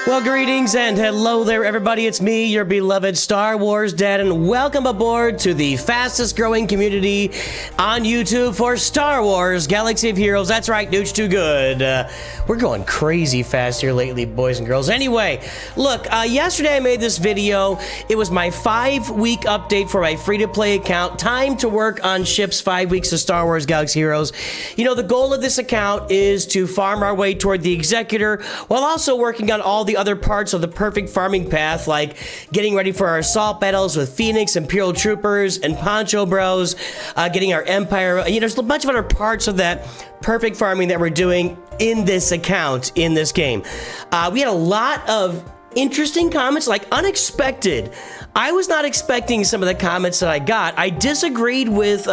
Well, greetings and hello there, everybody. It's me, your beloved Star Wars Dad, and welcome aboard to the fastest growing community on YouTube for Star Wars Galaxy of Heroes. That's right, Nooch Too Good. We're going crazy fast here lately, boys and girls. Anyway, look, yesterday I made this video. It was my 5-week update for my free-to-play account. Time to work on ships 5 weeks of Star Wars Galaxy Heroes. You know, the goal of this account is to farm our way toward the Executor while also working on all the other parts of the perfect farming path, like getting ready for our assault battles with Phoenix, Imperial Troopers, and Poncho Bros, getting our Empire. You know, there's a bunch of other parts of that perfect farming that we're doing in this account, in this game. We had a lot of interesting comments, like unexpected. I was not expecting some of the comments that I got. I disagreed with,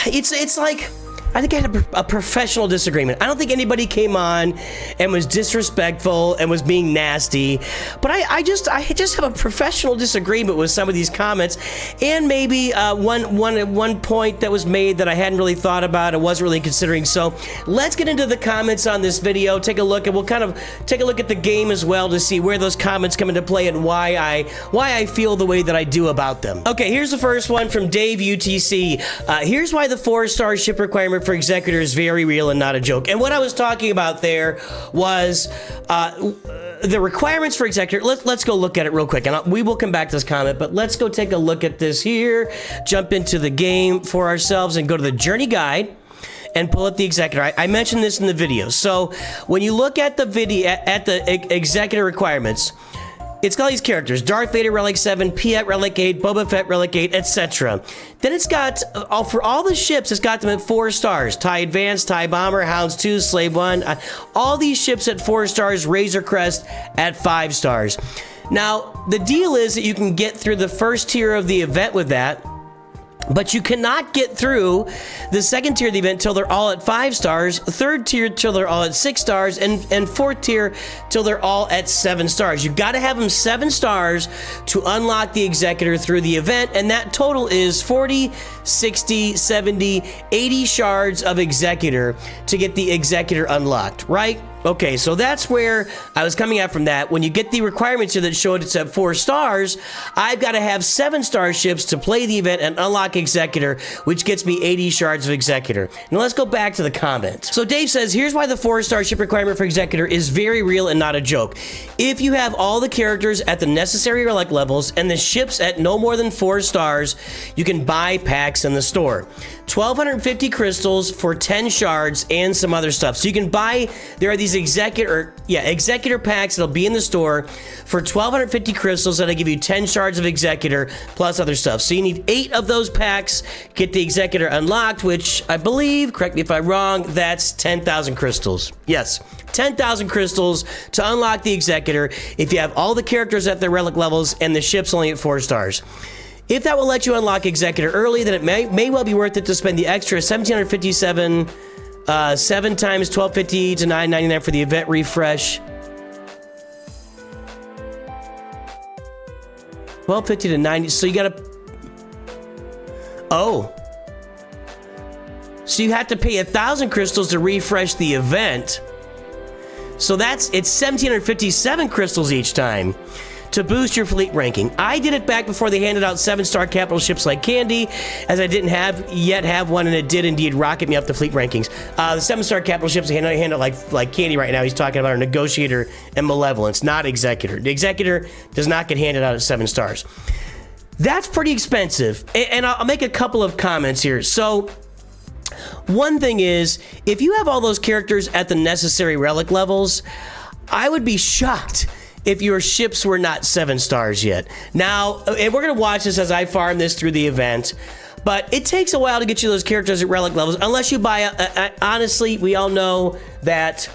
it's like, I think I had a professional disagreement. I don't think anybody came on and was disrespectful and was being nasty, but I just have a professional disagreement with some of these comments, and maybe one point that was made that I hadn't really thought about and wasn't really considering. So let's get into the comments on this video, take a look, and we'll kind of take a look at the game as well to see where those comments come into play and why I feel the way that I do about them. Okay, here's the first one from Dave UTC. Here's why the 4-star ship requirement for Executor is very real and not a joke. And what I was talking about there was the requirements for Executor. Let's go look at it real quick, and we will come back to this comment, but let's go take a look at this here, jump into the game for ourselves, and go to the journey guide and pull up the Executor. I mentioned this in the video. So when you look at the video, at the Executor requirements, it's got these characters: Darth Vader Relic 7, Piet Relic 8, Boba Fett Relic 8, etc. Then it's got, for all the ships, it's got them at 4 stars. TIE Advanced, TIE Bomber, Hounds 2, Slave 1. All these ships at 4 stars, Razor Crest at 5 stars. Now, the deal is that you can get through the first tier of the event with that, but you cannot get through the second tier of the event till they're all at 5 stars, third tier till they're all at 6 stars, and fourth tier till they're all at 7 stars. You've got to have them 7 stars to unlock the Executor through the event, and that total is 40, 60, 70, 80 shards of Executor to get the Executor unlocked, right? Okay, so that's where I was coming at from that. When you get the requirements here that show it's at 4 stars, I've got to have 7-star ships to play the event and unlock Executor, which gets me 80 shards of Executor. Now let's go back to the comments. So Dave says, here's why the 4-star ship requirement for Executor is very real and not a joke. If you have all the characters at the necessary relic levels and the ships at no more than 4 stars, you can buy packs in the store. 1,250 crystals for 10 shards and some other stuff. So you can buy, there are these Executor packs that'll be in the store for 1,250 crystals that'll give you 10 shards of Executor plus other stuff. So you need 8 of those packs, get the Executor unlocked, which I believe, correct me if I'm wrong, that's 10,000 crystals. Yes, 10,000 crystals to unlock the Executor if you have all the characters at their relic levels and the ship's only at 4 stars. If that will let you unlock Executor early, then it may well be worth it to spend the extra 1,757 7 times 1250 to 999 for the event refresh. 1250 to 90. So you gotta. Oh. So you have to pay 1,000 crystals to refresh the event. So it's 1,757 crystals each time to boost your fleet ranking. I did it back before they handed out 7-star capital ships like candy, as I didn't yet have one, and it did indeed rocket me up the fleet rankings. The 7-star capital ships hand out like candy right now. He's talking about our Negotiator and Malevolence, not Executor. The Executor does not get handed out at 7 stars. That's pretty expensive, and I'll make a couple of comments here. So one thing is, if you have all those characters at the necessary relic levels, I would be shocked if your ships were not 7 stars yet. Now, and we're going to watch this as I farm this through the event, but it takes a while to get you those characters at relic levels, unless you buy, honestly, we all know that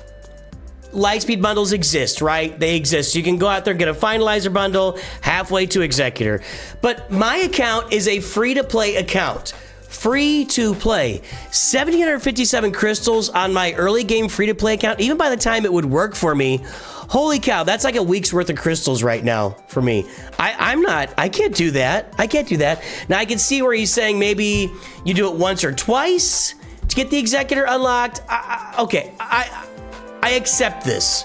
Lightspeed bundles exist, right? They exist. So you can go out there and get a Finalizer bundle halfway to Executor. But my account is a free-to-play account. Free to play. 1,757 crystals on my early game free-to-play account, even by the time it would work for me. Holy cow, that's like a week's worth of crystals right now for me. I can't do that. I can't do that. Now I can see where he's saying maybe you do it once or twice to get the Executor unlocked. Okay, I accept this.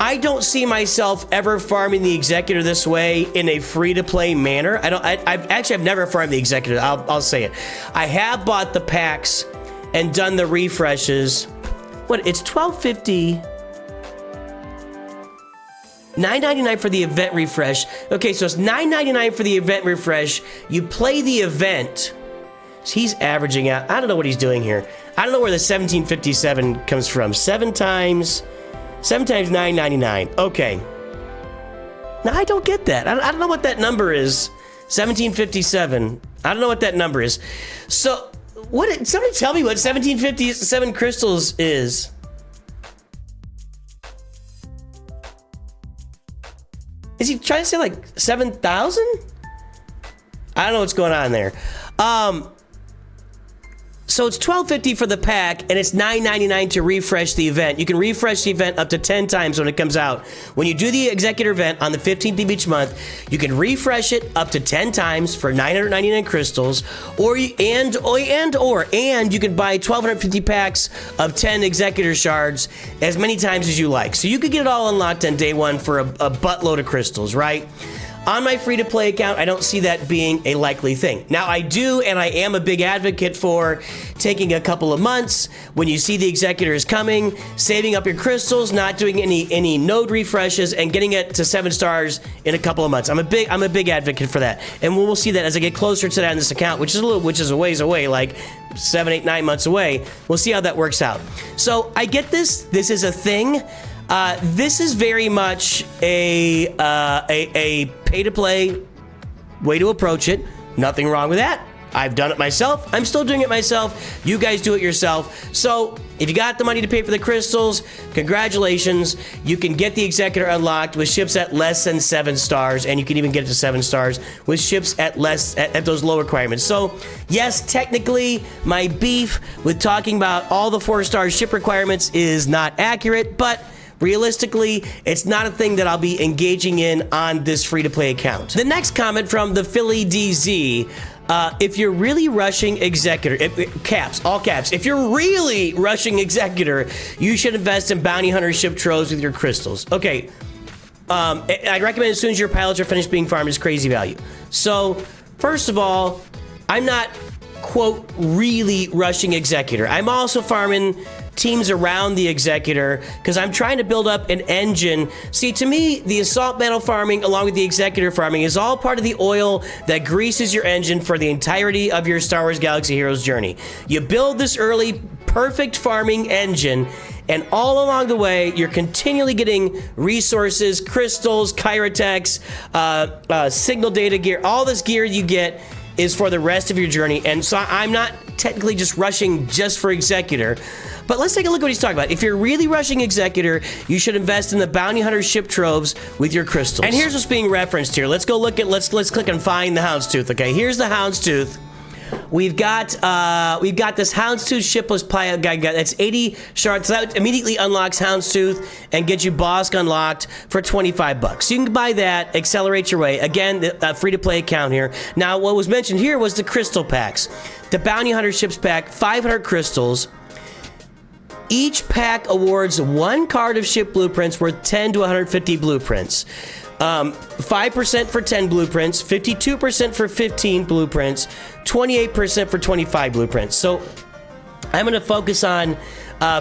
I don't see myself ever farming the Executor this way in a free-to-play manner. I've never farmed the Executor. I'll say it. I have bought the packs and done the refreshes. What? It's $12.50. $9.99 for the event refresh. Okay, so it's $9.99 for the event refresh. You play the event. So he's averaging out. I don't know what he's doing here. I don't know where the 1757 comes from. 7 times $9.99. Okay. Now, I don't get that. I don't know what that number is. 1757. I don't know what that number is. So, somebody tell me what 1757 crystals is. Is he trying to say like 7,000? I don't know what's going on there. So it's $12.50 for the pack, and it's $9.99 to refresh the event. You can refresh the event up to 10 times when it comes out. When you do the Executor event on the 15th of each month, you can refresh it up to 10 times for 999 crystals, or you can buy 1,250 packs of 10 Executor shards as many times as you like. So you could get it all unlocked on day one for a buttload of crystals, right? On my free-to-play account, I don't see that being a likely thing. Now, I do, and I am a big advocate for taking a couple of months when you see the Executors coming, saving up your crystals, not doing any node refreshes, and getting it to 7 stars in a couple of months. I'm a big advocate for that, and we'll see that as I get closer to that in this account, which is a ways away, like 7, 8, 9 months away. We'll see how that works out. So I get this. This is a thing. This is very much a pay-to-play way to approach it. Nothing wrong with that. I've done it myself. I'm still doing it myself. You guys do it yourself. So if you got the money to pay for the crystals, congratulations. You can get the Executor unlocked with ships at less than 7 stars, and you can even get it to 7 stars with ships at those low requirements. So yes, technically, my beef with talking about all the 4-star ship requirements is not accurate, but realistically, it's not a thing that I'll be engaging in on this free-to-play account. The next comment from the Philly DZ, if you're really rushing Executor, all caps, if you're really rushing Executor, you should invest in Bounty Hunter ship troves with your crystals. Okay, I'd recommend as soon as your pilots are finished being farmed is crazy value. So, first of all, I'm not, quote, really rushing Executor. I'm also farming teams around the Executor because I'm trying to build up an engine. See, to me, the assault battle farming along with the Executor farming is all part of the oil that greases your engine for the entirety of your Star Wars Galaxy Heroes journey. You build this early perfect farming engine, and all along the way, you're continually getting resources, crystals, Kyrotechs, signal data gear. All this gear you get is for the rest of your journey, and so I'm not technically just rushing just for Executor. But let's take a look at what he's talking about. If you're really rushing Executor, you should invest in the Bounty Hunter ship troves with your crystals. And here's what's being referenced here. Let's go look at, let's click and find the Houndstooth. Okay, here's the Houndstooth. We've got this Houndstooth shipless pilot guy. That's 80 shards. So that immediately unlocks Houndstooth and gets you Bosk unlocked for 25 bucks. So you can buy that, accelerate your way. Again, the free-to-play account here. Now, what was mentioned here was the crystal packs. The Bounty Hunter ships pack, 500 crystals. Each pack awards 1 card of ship blueprints worth 10 to 150 blueprints. 5% for 10 blueprints, 52% for 15 blueprints, 28% for 25 blueprints. So I'm going to focus on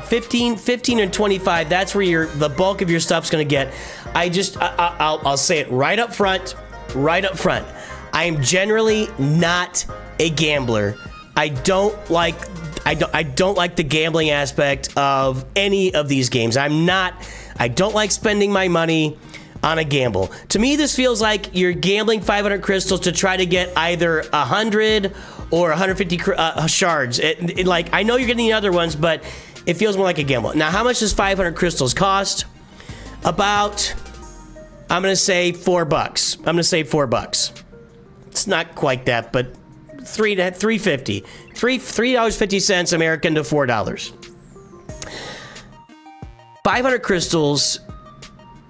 15 and 25. That's where the bulk of your stuff's going to get. I'll say it right up front. I am generally not a gambler. I don't like the gambling aspect of any of these games. I don't like spending my money on a gamble. To me, this feels like you're gambling 500 crystals to try to get either 100 or 150 shards. Like, I know you're getting the other ones, but it feels more like a gamble. Now, how much does 500 crystals cost? About, I'm going to say $4. It's not quite that, but $3.50. $3.50 American to $4. 500 crystals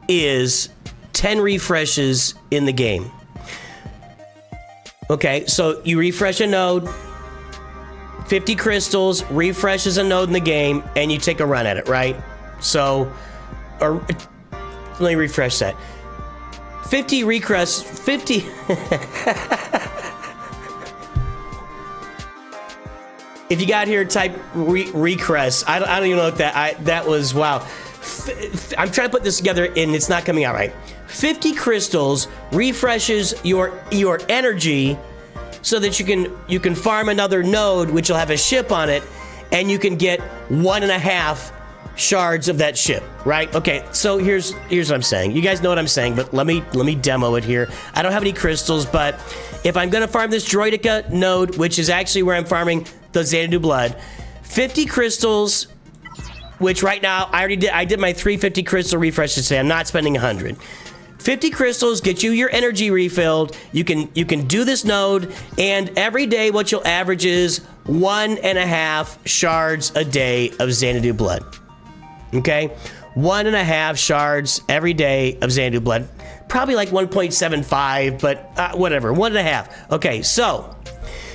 is 10 refreshes in the game. Okay, so you refresh a node, 50 crystals, refreshes a node in the game, and you take a run at it, right? So me refresh that. 50 requests, 50. If you got here, type request. I don't even know what that was. Wow. I'm trying to put this together and it's not coming out right. 50 crystals refreshes your energy so that you can farm another node, which will have a ship on it, and you can get 1.5 shards of that ship, right? Okay, so here's what I'm saying. You guys know what I'm saying, but let me demo it here. I don't have any crystals, but if I'm gonna farm this Droidica node, which is actually where I'm farming the Xanadu blood, 50 crystals, which right now I did my 350 crystal refreshes today. I'm not spending 100. 50 crystals get you your energy refilled. You can do this node, and every day what you'll average is 1.5 shards a day of Xanadu blood. Okay, 1.5 shards every day of Xanadu blood. Probably like 1.75, but whatever, 1.5. Okay, so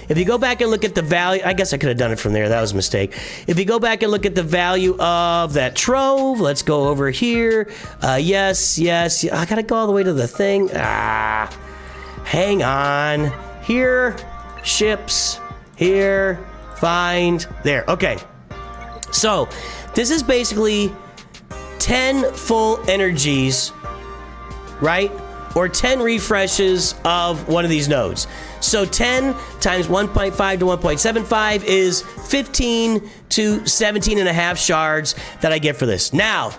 if you go back and look at the value, I guess I could have done it from there. That was a mistake. If you go back and look at the value of that Trove, let's go over here. Yes. I gotta go all the way to the thing. Hang on. Here, ships. Here, find. There. Okay. So this is basically 10 full energies, right? Or 10 refreshes of one of these nodes. So 10 times 1.5 to 1.75 is 15 to 17.5 shards that I get for this. Now,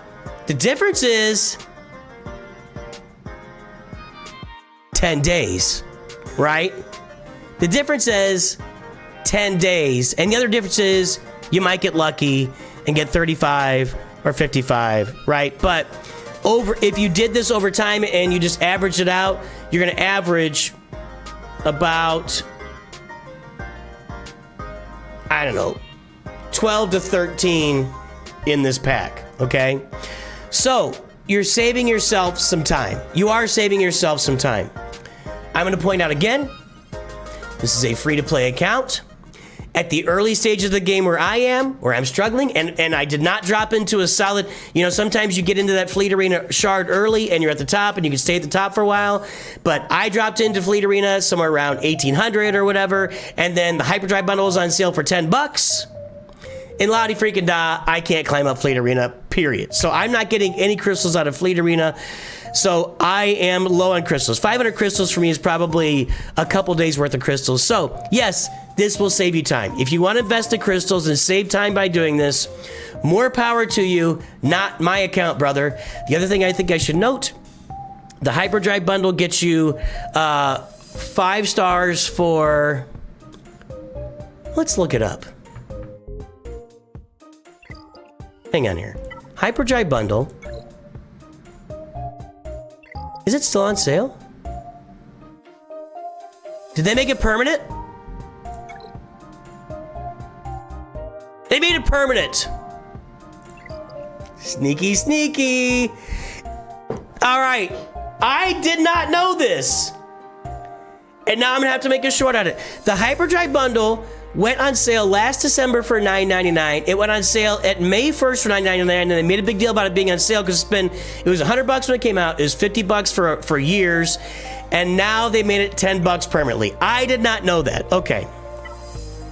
the difference is 10 days, right? The difference is 10 days. And the other difference is you might get lucky and get 35 or 55, right? But if you did this over time and you just averaged it out, you're gonna average about, I don't know, 12 to 13 in this pack, okay? So you're saving yourself some time. You are saving yourself some time. I'm gonna point out again, this is a free-to-play account. At the early stages of the game where I'm struggling, and I did not drop into a solid, sometimes you get into that Fleet Arena shard early and you're at the top and you can stay at the top for a while, but I dropped into Fleet Arena somewhere around 1800 or whatever, and then the Hyperdrive bundle was on sale for 10 bucks. In Lottie freaking da, I can't climb up Fleet Arena, period. So I'm not getting any crystals out of Fleet Arena. So I am low on crystals. 500 crystals for me is probably a couple days worth of crystals. So yes, this will save you time. If you want to invest in crystals and save time by doing this, more power to you, not my account, brother. The other thing I think I should note, the Hyperdrive bundle gets you 5 stars for, let's look it up. Hang on here. Hyperdrive bundle. Is it still on sale? Did they make it permanent? They made it permanent. Sneaky, sneaky. All right. I did not know this. And now I'm gonna have to make a short on it. The Hyperdrive bundle went on sale last December for $9.99. It went on sale at May 1st for $9.99, and they made a big deal about it being on sale because it was $100 when it came out. It was $50 for years, and now they made it $10 permanently. I did not know that. Okay.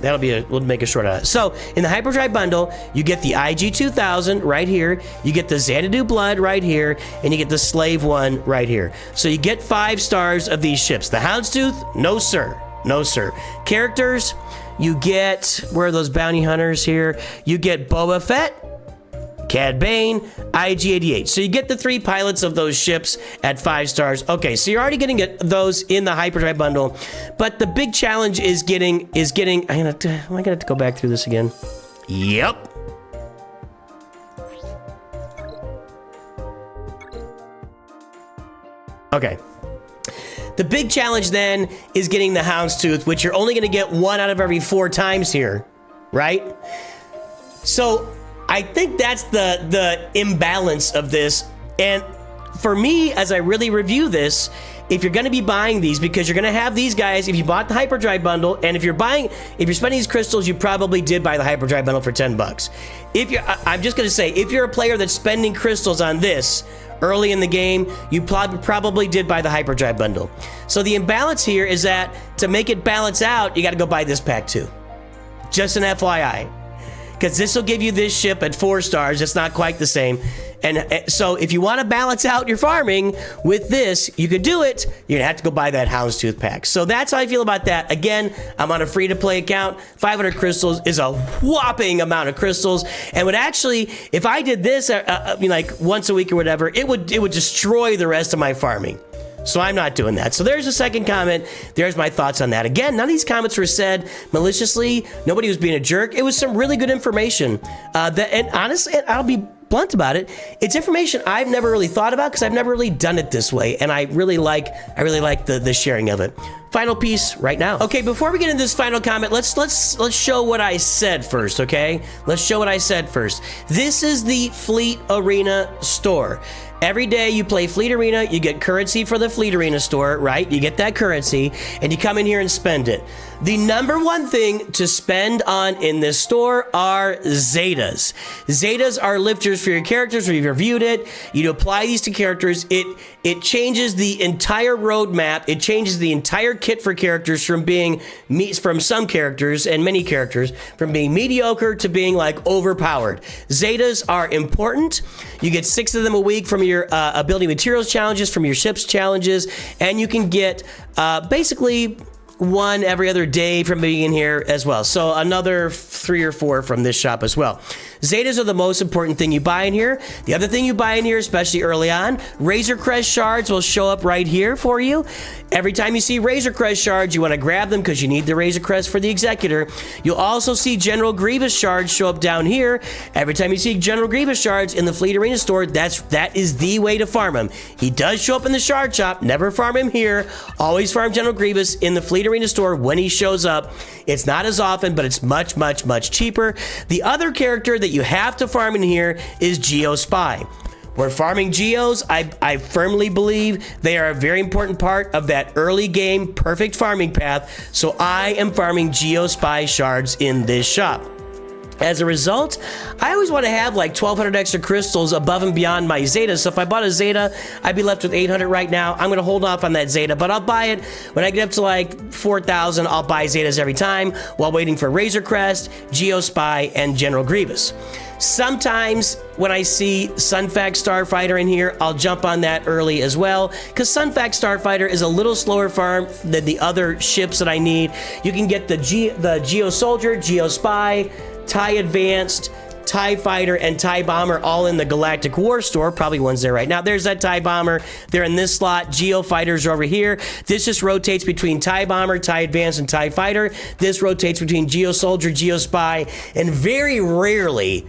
We'll make a short on it. So in the Hyperdrive bundle, you get the IG 2000 right here, you get the Xanadu blood right here, and you get the Slave one right here. So you get 5 stars of these ships. The Houndstooth, no sir, no sir. Characters, you get, where are those bounty hunters here? You get Boba Fett, Cad Bane, IG-88. So you get the 3 pilots of those ships at 5 stars. Okay, so you're already getting those in the Hyperdrive bundle, but the big challenge is getting. Am I gonna have to go back through this again? Yep. Okay. The big challenge then is getting the Houndstooth, which you're only gonna get 1 out of every 4 times here, right? So I think that's the imbalance of this. And for me, as I really review this, if you're gonna be buying these, because you're gonna have these guys, if you bought the Hyperdrive bundle, and if you're spending these crystals, you probably did buy the Hyperdrive bundle for $10. I'm just gonna say, if you're a player that's spending crystals on this, early in the game, you probably did buy the Hyperdrive bundle. So the imbalance here is that to make it balance out, you got to go buy this pack too. Just an FYI. Because this will give you this ship at 4 stars. It's not quite the same. And so if you want to balance out your farming with this, you could do it. You're going to have to go buy that Houndstooth pack. So that's how I feel about that. Again, I'm on a free-to-play account. 500 crystals is a whopping amount of crystals. And would actually, if I did this like once a week or whatever, it would destroy the rest of my farming. So I'm not doing that. So there's a second comment. There's my thoughts on that. Again, none of these comments were said maliciously. Nobody was being a jerk. It was some really good information. And honestly, I'll be blunt about it. It's information I've never really thought about because I've never really done it this way. And I really like the sharing of it. Final piece right now. Okay, before we get into this final comment, let's show what I said first, okay? Let's show what I said first. This is the Fleet Arena store. Every day you play Fleet Arena, you get currency for the Fleet Arena store, right? You get that currency, and you come in here and spend it. The number one thing to spend on in this store are Zetas. Zetas are lifters for your characters. We've reviewed it. You apply these to characters. It changes the entire roadmap. It changes the entire kit for characters from some characters and many characters from being mediocre to being like overpowered. Zetas are important. You get 6 of them a week from your ability materials challenges, from your ships challenges, and you can get basically 1 every other day from being in here as well. So another 3 or 4 from this shop as well. Zetas are the most important thing you buy in here. The other thing you buy in here, especially early on, Razor Crest shards will show up right here for you. Every time you see Razor Crest shards, you want to grab them because you need the Razor Crest for the Executor. You'll also see General Grievous shards show up down here. Every time you see General Grievous shards in the Fleet Arena store, that is the way to farm him. He does show up in the shard shop. Never farm him here. Always farm General Grievous in the Fleet Arena store when he shows up. It's not as often, but it's much, much, much cheaper. The other character that you have to farm in here is Geospy. We're farming Geos. I firmly believe they are a very important part of that early game perfect farming path. So I am farming Geospy shards in this shop. As a result, I always want to have like 1,200 extra crystals above and beyond my Zeta. So if I bought a Zeta, I'd be left with 800 right now. I'm going to hold off on that Zeta, but I'll buy it when I get up to like 4,000. I'll buy Zetas every time while waiting for Razor Crest, Geospy, and General Grievous. Sometimes when I see Sunfac Starfighter in here, I'll jump on that early as well, because Sunfac Starfighter is a little slower farm than the other ships that I need. You can get the Geo Soldier, Geospy, TIE Advanced, TIE Fighter, and TIE Bomber all in the Galactic War store. Probably one's there right now. There's that TIE Bomber. They're in this slot. Geo Fighters are over here. This just rotates between TIE Bomber, TIE Advanced, and TIE Fighter. This rotates between Geo Soldier, Geospy, and very rarely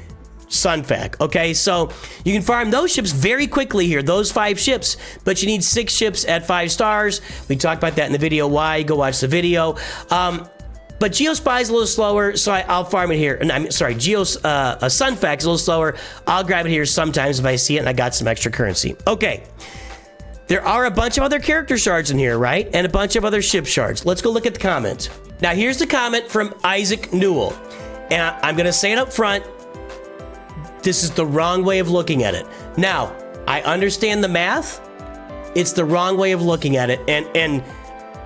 Sunfac. Okay, so you can farm those ships very quickly here, those 5 ships, but you need 6 ships at 5 stars. We talked about that in the video. Why? Go watch the video. But Geospy is a little slower, so I'll farm it here. And I'm sorry, Sunfac is a little slower. I'll grab it here sometimes if I see it and I got some extra currency. Okay. There are a bunch of other character shards in here, right? And a bunch of other ship shards. Let's go look at the comment. Now, here's the comment from Isaac Newell. And I'm going to say it up front. This is the wrong way of looking at it. Now, I understand the math. It's the wrong way of looking at it. And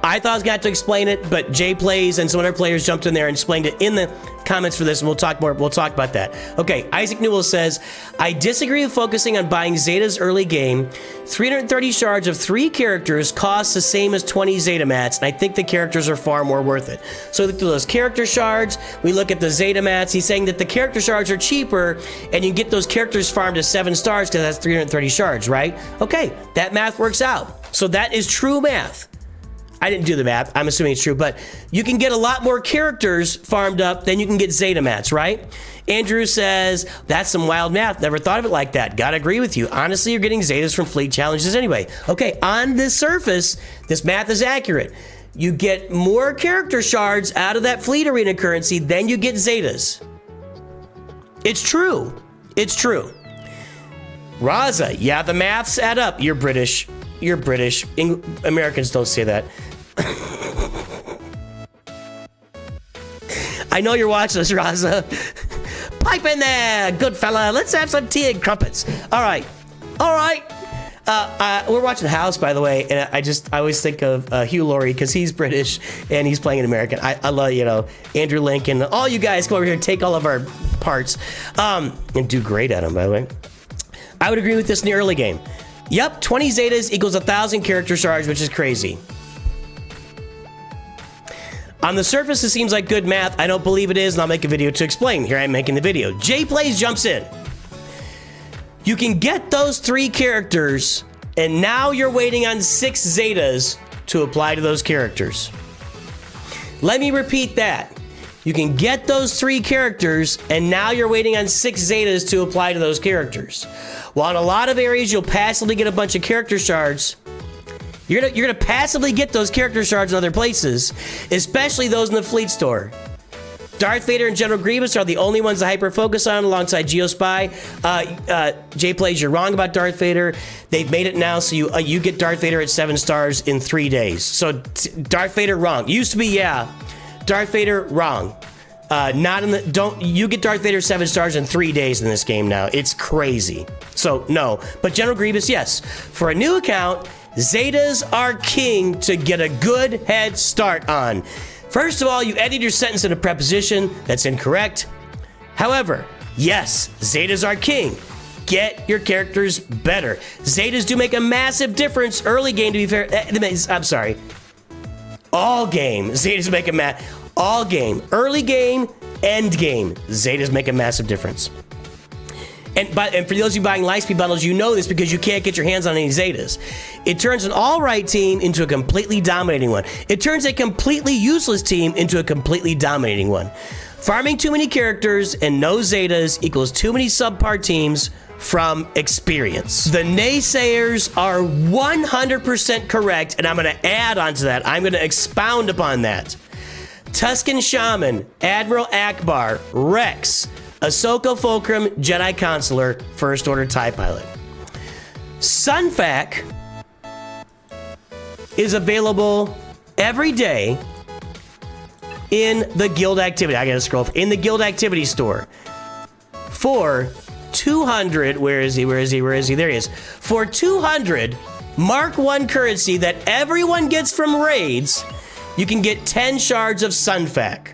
I thought I was going to have to explain it, but Jay Plays and some other players jumped in there and explained it in the comments for this, and we'll talk more. We'll talk about that. Okay, Isaac Newell says, I disagree with focusing on buying Zetas early game. 330 shards of 3 characters costs the same as 20 Zeta mats, and I think the characters are far more worth it. So we look at those character shards, we look at the Zeta mats. He's saying that the character shards are cheaper, and you can get those characters farmed to 7 stars because that's 330 shards, right? Okay, that math works out. So that is true math. I didn't do the math. I'm assuming it's true, but you can get a lot more characters farmed up than you can get Zeta mats, right? Andrew says, that's some wild math. Never thought of it like that. Gotta agree with you. Honestly, you're getting Zetas from fleet challenges anyway. Okay, on this surface, this math is accurate. You get more character shards out of that fleet arena currency than you get Zetas. It's true. It's true. Raza, yeah, the maths add up. You're British. You're British. Americans don't say that. I know you're watching us, Raza. Pipe in there, good fella. Let's have some tea and crumpets. All right. All right. We're watching House, by the way, and I always think of Hugh Laurie because he's British and he's playing an American. I love, you know, Andrew Lincoln. All you guys come over here and take all of our parts and do great at them, by the way. I would agree with this in the early game. Yep, 20 Zetas equals 1,000 character shards, which is crazy. On the surface, it seems like good math. I don't believe it is, and I'll make a video to explain. Here I am making the video. Jay Plays jumps in. You can get those 3 characters, and now you're waiting on 6 Zetas to apply to those characters. Let me repeat that. You can get those 3 characters, and now you're waiting on 6 Zetas to apply to those characters. While in a lot of areas, you'll passively get a bunch of character shards, you're gonna passively get those character shards in other places, especially those in the Fleet Store. Darth Vader and General Grievous are the only ones to hyper-focus on alongside Geospy. Jay Plays, you're wrong about Darth Vader. They've made it now so you get Darth Vader at 7 stars in 3 days. So Darth Vader, wrong. Used to be, yeah. Darth Vader, wrong. You get Darth Vader 7 stars in 3 days in this game now. It's crazy. So, no. But General Grievous, yes. For a new account, Zetas are king to get a good head start on. First of all, you edited your sentence in a preposition. That's incorrect. However, yes, Zetas are king. Get your characters better. Zetas do make a massive difference early game, to be fair. I'm sorry. All game, Zetas make all game. Early game, end game, Zetas make a massive difference. And for those of you buying Lightspeed bundles, you know this because you can't get your hands on any Zetas. It turns an all-right team into a completely dominating one. It turns a completely useless team into a completely dominating one. Farming too many characters and no Zetas equals too many subpar teams from experience. The naysayers are 100% correct, and I'm going to add on to that. I'm going to expound upon that. Tusken Shaman, Admiral Akbar, Rex, Ahsoka Fulcrum, Jedi Consular, First Order TIE Pilot. Sunfac is available every day in the Guild Activity. I gotta scroll. In the Guild Activity store. For 200, where is he? There he is. For 200 Mark 1 currency that everyone gets from raids, you can get 10 shards of Sunfac.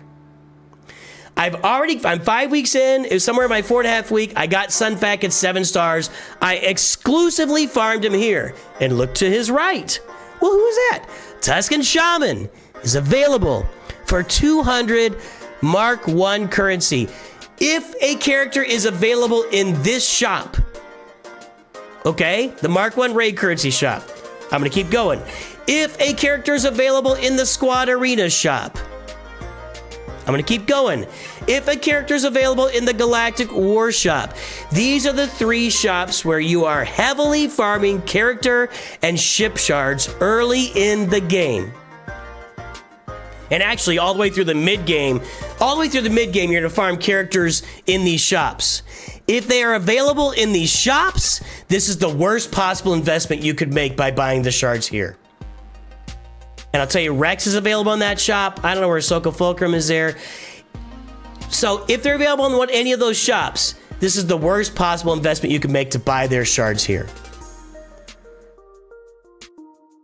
I'm 5 weeks in. It was somewhere in my 4.5 week. I got Sunfac at 7 stars. I exclusively farmed him here. And look to his right. Well, who is that? Tusken Shaman is available for 200 Mark 1 currency. If a character is available in this shop, okay, the Mark 1 raid currency shop, I'm going to keep going. If a character is available in the Squad Arena shop, I'm going to keep going. If a character is available in the Galactic War Shop, these are the 3 shops where you are heavily farming character and ship shards early in the game. And actually, all the way through the mid-game, you're going to farm characters in these shops. If they are available in these shops, this is the worst possible investment you could make by buying the shards here. And I'll tell you, Rex is available in that shop. I don't know where Ahsoka Fulcrum is there. So if they're available in any of those shops, this is the worst possible investment you can make to buy their shards here.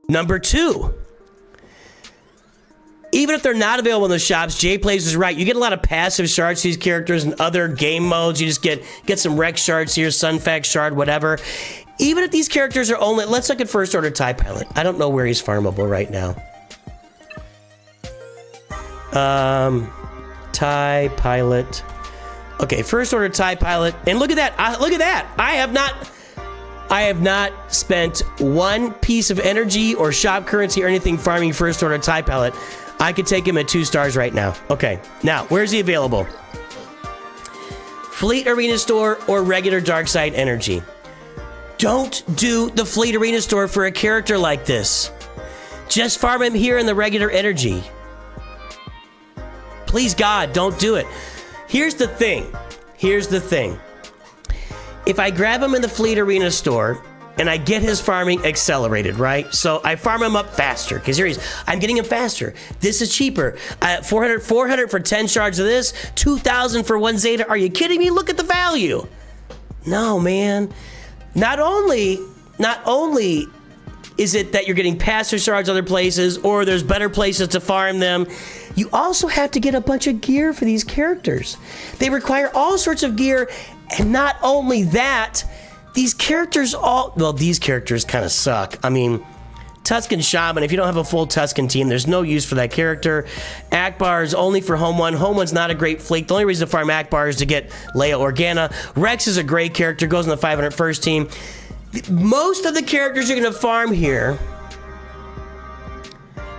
Number 2. Even if they're not available in those shops, Jay Plays is right. You get a lot of passive shards to these characters in other game modes. You just get some Rex shards here, Sunfac shard, whatever. Even if these characters are only... Let's look at First Order TIE Pilot. I don't know where he's farmable right now. TIE Pilot. Okay, First Order TIE Pilot. And look at that. Look at that. I have not spent 1 piece of energy or shop currency or anything farming First Order TIE Pilot. I could take him at 2 stars right now. Okay, now, where's he available? Fleet Arena Store or regular Darkside Energy. Don't do the Fleet Arena Store for a character like this. Just farm him here in the regular energy. Please, God, don't do it. Here's the thing. If I grab him in the Fleet Arena Store and I get his farming accelerated, right? So I farm him up faster because here he is. I'm getting him faster. This is cheaper. 400 for 10 shards of this, 2,000 for 1 Zeta. Are you kidding me? Look at the value. No, man. Not only not only is it that you're getting Pastor Shards other places, or there's better places to farm them, you also have to get a bunch of gear for these characters. They require all sorts of gear, and not only that, these characters these characters kind of suck. I mean, Tuscan Shaman, if you don't have a full Tuscan team, there's no use for that character. Akbar is only for Home 1. Home 1's not a great fleet. The only reason to farm Akbar is to get Leia Organa. Rex is a great character, goes in the 500 first team. Most of the characters you're going to farm here,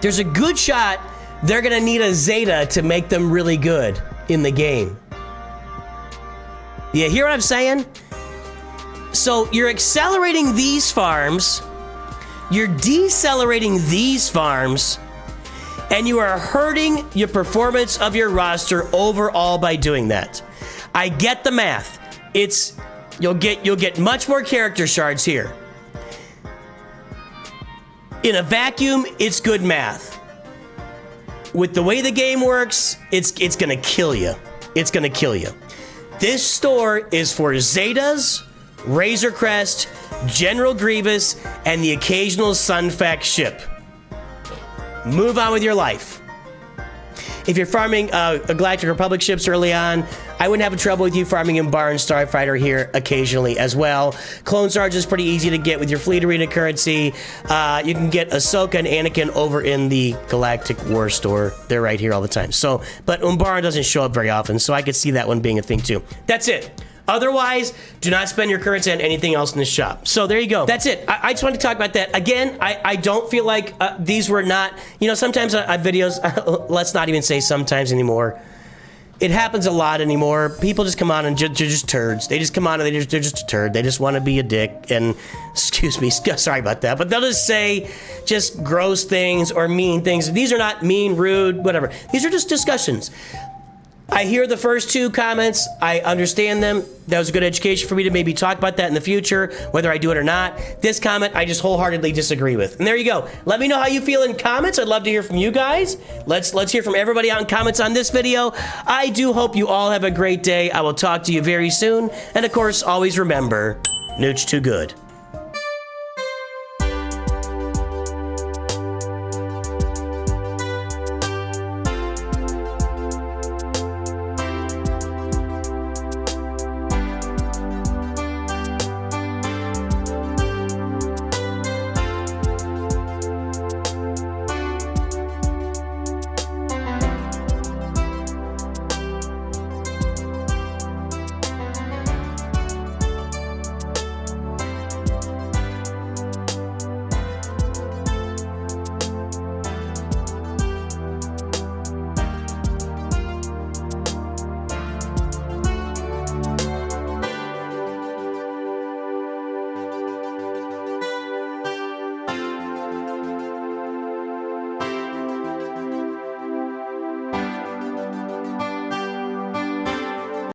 there's a good shot they're going to need a Zeta to make them really good in the game. You hear what I'm saying? So you're accelerating these farms, you're decelerating these farms, and you are hurting your performance of your roster overall by doing that. I get the math. You'll get much more character shards here. In a vacuum, it's good math. With the way the game works, it's gonna kill you. It's gonna kill you. This store is for Zetas, Razor Crest, General Grievous, and the occasional Sunfac ship. Move on with your life. If you're farming a Galactic Republic ships early on, I wouldn't have trouble with you farming Umbar and Starfighter here occasionally as well. Clone Sarge is pretty easy to get with your Fleet Arena currency. You can get Ahsoka and Anakin over in the Galactic War store. They're right here all the time. So, but Umbar doesn't show up very often, so I could see that one being a thing too. That's it. Otherwise, do not spend your currency on anything else in the shop. So there you go. That's it. I just wanted to talk about that. Again, I don't feel like these were not, you know, sometimes I videos, let's not even say sometimes anymore. It happens a lot anymore. People just come on and they're just turds. They just come on and they're just a turd. They just want to be a dick. And excuse me, sorry about that. But they'll just say just gross things or mean things. These are not mean, rude, whatever. These are just discussions. I hear the first two comments. I understand them. That was a good education for me to maybe talk about that in the future, whether I do it or not. This comment, I just wholeheartedly disagree with. And there you go. Let me know how you feel in comments. I'd love to hear from you guys. Let's hear from everybody out in comments on this video. I do hope you all have a great day. I will talk to you very soon. And of course, always remember, Nooch too good.